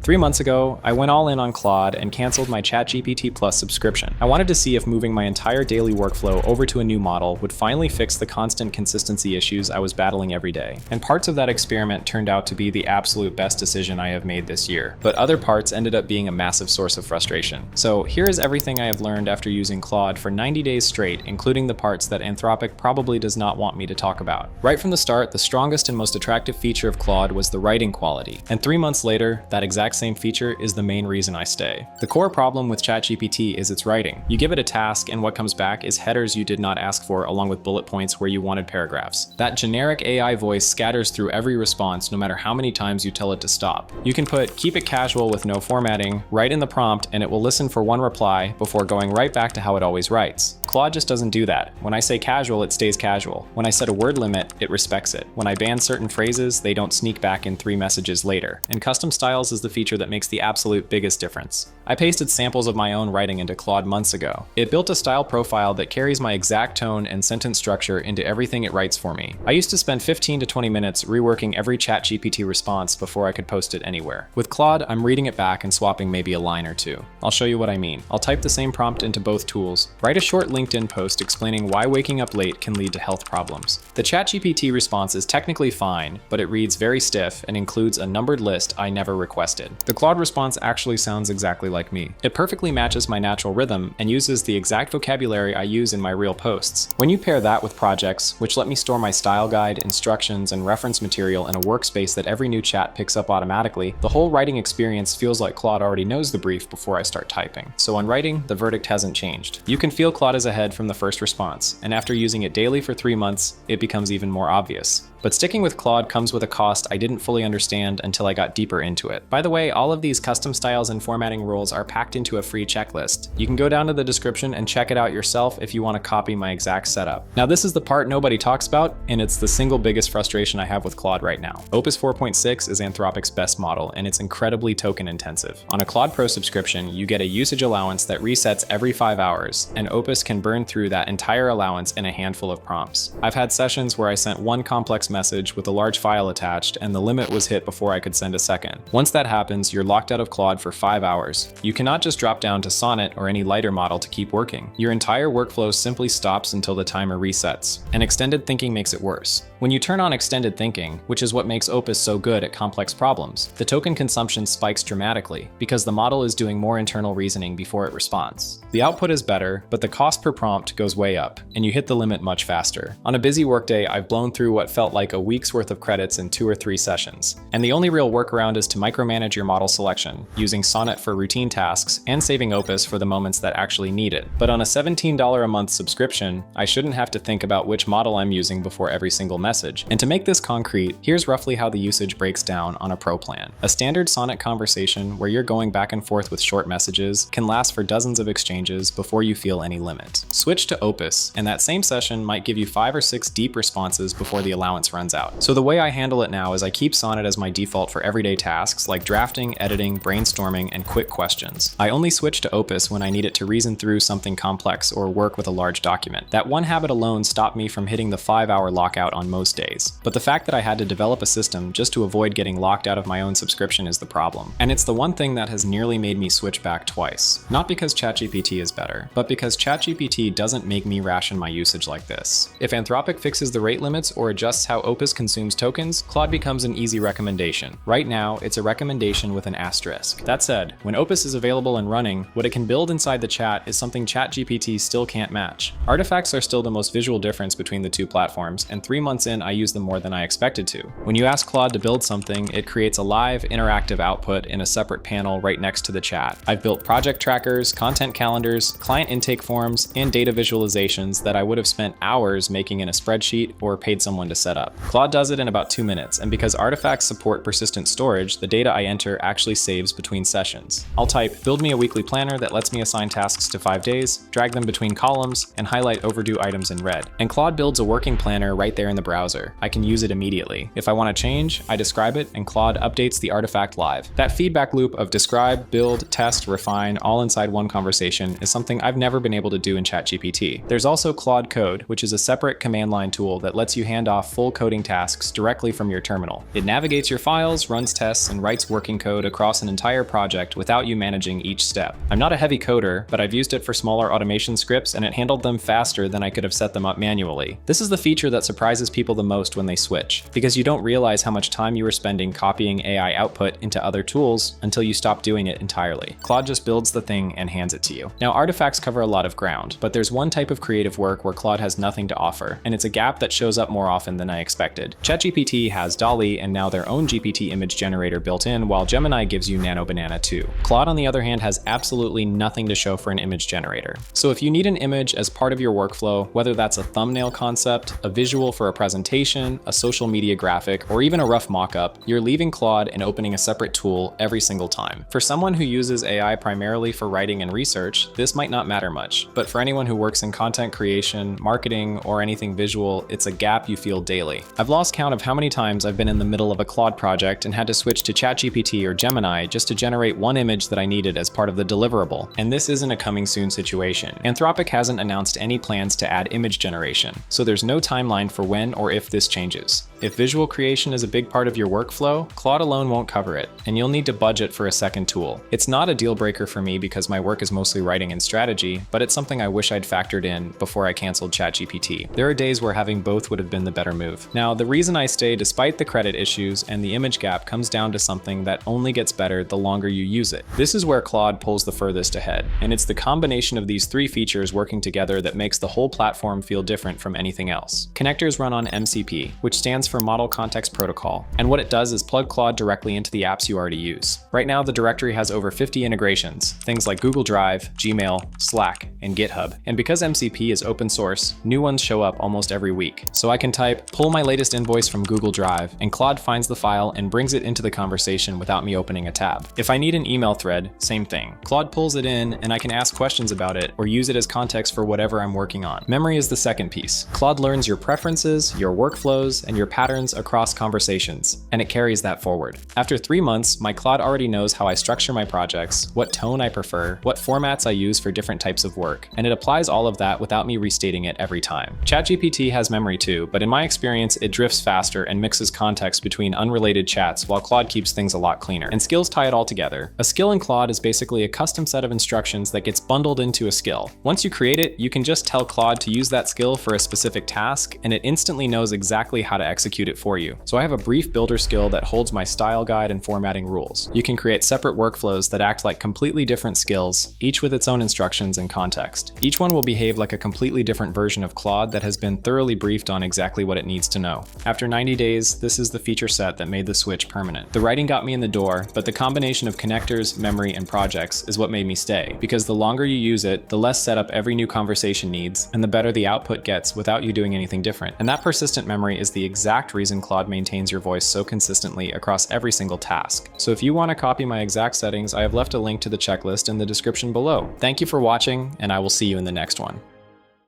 3 months ago, I went all in on Claude and canceled my ChatGPT Plus subscription. I wanted to see if moving my entire daily workflow over to a new model would finally fix the constant consistency issues I was battling every day. And parts of that experiment turned out to be the absolute best decision I have made this year, but other parts ended up being a massive source of frustration. So here is everything I have learned after using Claude for 90 days straight, including the parts that Anthropic probably does not want me to talk about. Right from the start, the strongest and most attractive feature of Claude was the writing quality, and 3 months later, that exact same feature is the main reason I stay. The core problem with ChatGPT is its writing. You give it a task and what comes back is headers you did not ask for along with bullet points where you wanted paragraphs. That generic AI voice scatters through every response no matter how many times you tell it to stop. You can put "keep it casual with no formatting" right in the prompt and it will listen for one reply before going right back to how it always writes. Claude just doesn't do that. When I say casual, it stays casual. When I set a word limit, it respects it. When I ban certain phrases, they don't sneak back in 3 messages later. And custom styles is the feature that makes the absolute biggest difference. I pasted samples of my own writing into Claude months ago. It built a style profile that carries my exact tone and sentence structure into everything it writes for me. I used to spend 15 to 20 minutes reworking every ChatGPT response before I could post it anywhere. With Claude, I'm reading it back and swapping maybe a line or two. I'll show you what I mean. I'll type the same prompt into both tools, write a short LinkedIn post explaining why waking up late can lead to health problems. The ChatGPT response is technically fine, but it reads very stiff and includes a numbered list I never requested. The Claude response actually sounds exactly like me. It perfectly matches my natural rhythm and uses the exact vocabulary I use in my real posts. When you pair that with projects, which let me store my style guide, instructions, and reference material in a workspace that every new chat picks up automatically, the whole writing experience feels like Claude already knows the brief before I start typing. So on writing, the verdict hasn't changed. You can feel Claude is ahead from the first response, and after using it daily for 3 months, it becomes even more obvious. But sticking with Claude comes with a cost I didn't fully understand until I got deeper into it. By the way, all of these custom styles and formatting rules are packed into a free checklist. You can go down to the description and check it out yourself if you want to copy my exact setup. Now this is the part nobody talks about, and it's the single biggest frustration I have with Claude right now. Opus 4.6 is Anthropic's best model, and it's incredibly token intensive. On a Claude Pro subscription, you get a usage allowance that resets every 5 hours, and Opus can burn through that entire allowance in a handful of prompts. I've had sessions where I sent one complex message with a large file attached and the limit was hit before I could send a second. Once that happens, you're locked out of Claude for 5 hours. You cannot just drop down to Sonnet or any lighter model to keep working. Your entire workflow simply stops until the timer resets. And extended thinking makes it worse. When you turn on extended thinking, which is what makes Opus so good at complex problems, the token consumption spikes dramatically because the model is doing more internal reasoning before it responds. The output is better, but the cost per prompt goes way up, and you hit the limit much faster. On a busy workday, I've blown through what felt like a week's worth of credits in 2 or 3 sessions. And the only real workaround is to micromanage your model selection, using Sonnet for routine tasks and saving Opus for the moments that actually need it. But on a $17 a month subscription, I shouldn't have to think about which model I'm using before every single message. And to make this concrete, here's roughly how the usage breaks down on a pro plan. A standard Sonnet conversation where you're going back and forth with short messages can last for dozens of exchanges before you feel any limit. Switch to Opus, and that same session might give you 5 or 6 deep responses before the allowance runs out. So the way I handle it now is I keep Sonnet as my default for everyday tasks like drafting, editing, brainstorming, and quick questions. I only switch to Opus when I need it to reason through something complex or work with a large document. That one habit alone stopped me from hitting the 5-hour lockout on most days. But the fact that I had to develop a system just to avoid getting locked out of my own subscription is the problem. And it's the one thing that has nearly made me switch back twice. Not because ChatGPT is better, but because ChatGPT doesn't make me ration my usage like this. If Anthropic fixes the rate limits or adjusts how Opus consumes tokens, Claude becomes an easy recommendation. Right now, it's a recommendation with an asterisk. That said, when Opus is available and running, what it can build inside the chat is something ChatGPT still can't match. Artifacts are still the most visual difference between the two platforms, and 3 months in, I use them more than I expected to. When you ask Claude to build something, it creates a live, interactive output in a separate panel right next to the chat. I've built project trackers, content calendars, client intake forms, and data visualizations that I would have spent hours making in a spreadsheet or paid someone to set up. Claude does it in about 2 minutes, and because artifacts support persistent storage, the data I enter actually saves between sessions. I'll type, "Build me a weekly planner that lets me assign tasks to 5 days, drag them between columns, and highlight overdue items in red." And Claude builds a working planner right there in the browser. browser. I can use it immediately. If I want to change, I describe it and Claude updates the artifact live. That feedback loop of describe, build, test, refine, all inside one conversation is something I've never been able to do in ChatGPT. There's also Claude Code, which is a separate command line tool that lets you hand off full coding tasks directly from your terminal. It navigates your files, runs tests, and writes working code across an entire project without you managing each step. I'm not a heavy coder, but I've used it for smaller automation scripts and it handled them faster than I could have set them up manually. This is the feature that surprises people the most when they switch, because you don't realize how much time you were spending copying AI output into other tools until you stop doing it entirely. Claude just builds the thing and hands it to you. Now, artifacts cover a lot of ground, but there's one type of creative work where Claude has nothing to offer, and it's a gap that shows up more often than I expected. ChatGPT has DALL-E and now their own GPT image generator built in, while Gemini gives you Nano Banana too. Claude, on the other hand, has absolutely nothing to show for an image generator. So if you need an image as part of your workflow, whether that's a thumbnail concept, a visual for a presentation, a social media graphic, or even a rough mock-up, you're leaving Claude and opening a separate tool every single time. For someone who uses AI primarily for writing and research, this might not matter much, but for anyone who works in content creation, marketing, or anything visual, it's a gap you feel daily. I've lost count of how many times I've been in the middle of a Claude project and had to switch to ChatGPT or Gemini just to generate one image that I needed as part of the deliverable. And this isn't a coming soon situation. Anthropic hasn't announced any plans to add image generation, so there's no timeline for when or if this changes. If visual creation is a big part of your workflow, Claude alone won't cover it, and you'll need to budget for a second tool. It's not a deal breaker for me because my work is mostly writing and strategy, but it's something I wish I'd factored in before I canceled ChatGPT. There are days where having both would have been the better move. Now, the reason I stay despite the credit issues and the image gap comes down to something that only gets better the longer you use it. This is where Claude pulls the furthest ahead, and it's the combination of these three features working together that makes the whole platform feel different from anything else. Connectors run on MCP, which stands for Model Context Protocol, and what it does is plug Claude directly into the apps you already use. Right now, the directory has over 50 integrations, things like Google Drive, Gmail, Slack, and GitHub. And because MCP is open source, new ones show up almost every week. So I can type, pull my latest invoice from Google Drive, and Claude finds the file and brings it into the conversation without me opening a tab. If I need an email thread, same thing. Claude pulls it in, and I can ask questions about it or use it as context for whatever I'm working on. Memory is the second piece. Claude learns your preferences, your workflows, and your patterns across conversations, and it carries that forward. After 3 months, my Claude already knows how I structure my projects, what tone I prefer, what formats I use for different types of work, and it applies all of that without me restating it every time. ChatGPT has memory too, but in my experience, it drifts faster and mixes context between unrelated chats while Claude keeps things a lot cleaner. And skills tie it all together. A skill in Claude is basically a custom set of instructions that gets bundled into a skill. Once you create it, you can just tell Claude to use that skill for a specific task, and it instantly knows exactly how to execute it for you. So I have a brief builder skill that holds my style guide and formatting rules. You can create separate workflows that act like completely different skills, each with its own instructions and context. Each one will behave like a completely different version of Claude that has been thoroughly briefed on exactly what it needs to know. After 90 days, this is the feature set that made the switch permanent. The writing got me in the door, but the combination of connectors, memory, and projects is what made me stay, because the longer you use it, the less setup every new conversation needs, and the better the output gets without you doing anything different. And that persistent memory is the exact reason Claude maintains your voice so consistently across every single task. So if you want to copy my exact settings, I have left a link to the checklist in the description below. Thank you for watching, and I will see you in the next one.